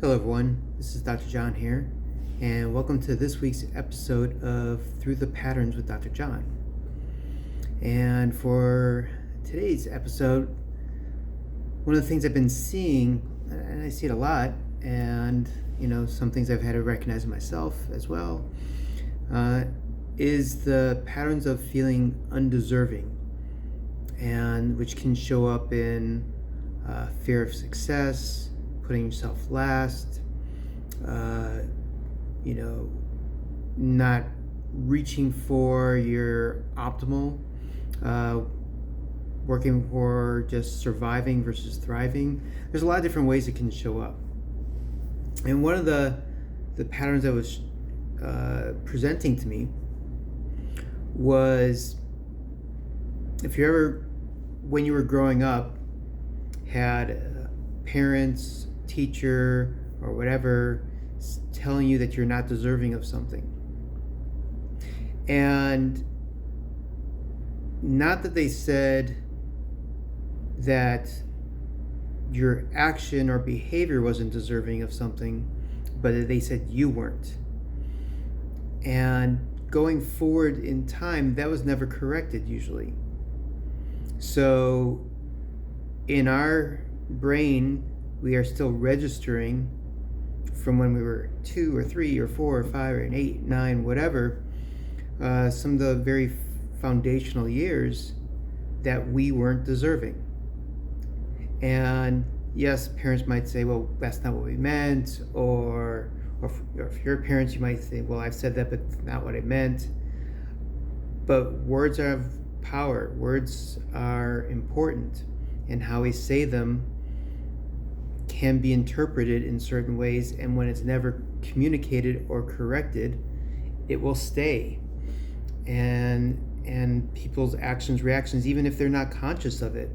Hello, everyone. This is Dr. John here, and welcome to this week's episode of Through the Patterns with Dr. John. And for today's episode, one of the things I've been seeing, and I see it a lot, and some things I've had to recognize in myself as well, is the patterns of feeling undeserving, and which can show up in fear of success, putting yourself last, not reaching for your optimal, working for just surviving versus thriving. There's a lot of different ways it can show up. And one of the patterns that was presenting to me was, if you ever, when you were growing up, had parents, teacher, or whatever telling you that you're not deserving of something. And not that they said that your action or behavior wasn't deserving of something, but that they said you weren't. And going forward in time, that was never corrected usually. So in our brain, we are still registering from when we were 2 or 3 or 4 or 5 or 8, 9, whatever, some of the very foundational years that we weren't deserving. And yes, parents might say, well, that's not what we meant, or if you're parents, you might say, well, I've said that, but it's not what I meant. But words have power. Words are important, and how we say them can be interpreted in certain ways, and when it's never communicated or corrected, it will stay. And people's actions, reactions, even if they're not conscious of it,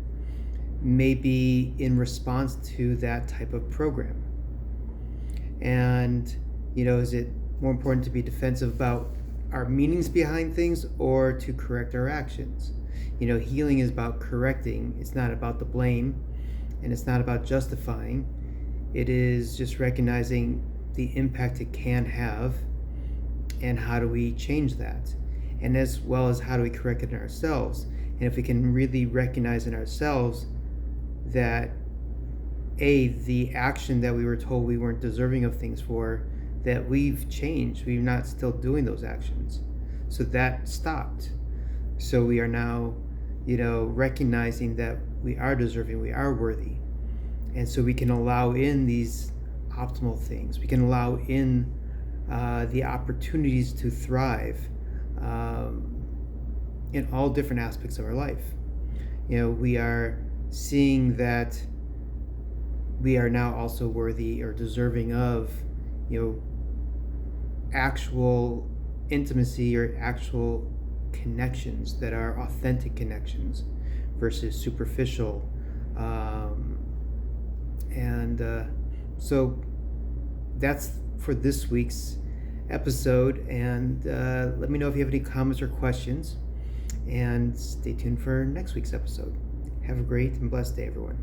may be in response to that type of program. And is it more important to be defensive about our meanings behind things, or to correct our actions? Healing is about correcting. It's not about the blame, and it's not about justifying. It is just recognizing the impact it can have, and how do we change that, and as well as how do we correct it in ourselves. And if we can really recognize in ourselves that the action that we were told we weren't deserving of things for, that we've changed, we're not still doing those actions, so that stopped. So we are now recognizing that we are deserving, we are worthy. And so we can allow in these optimal things. We can allow in the opportunities to thrive in all different aspects of our life. We are seeing that we are now also worthy or deserving of, actual intimacy or actual connections that are authentic connections versus superficial. So that's for this week's episode. And let me know if you have any comments or questions. And stay tuned for next week's episode. Have a great and blessed day, everyone.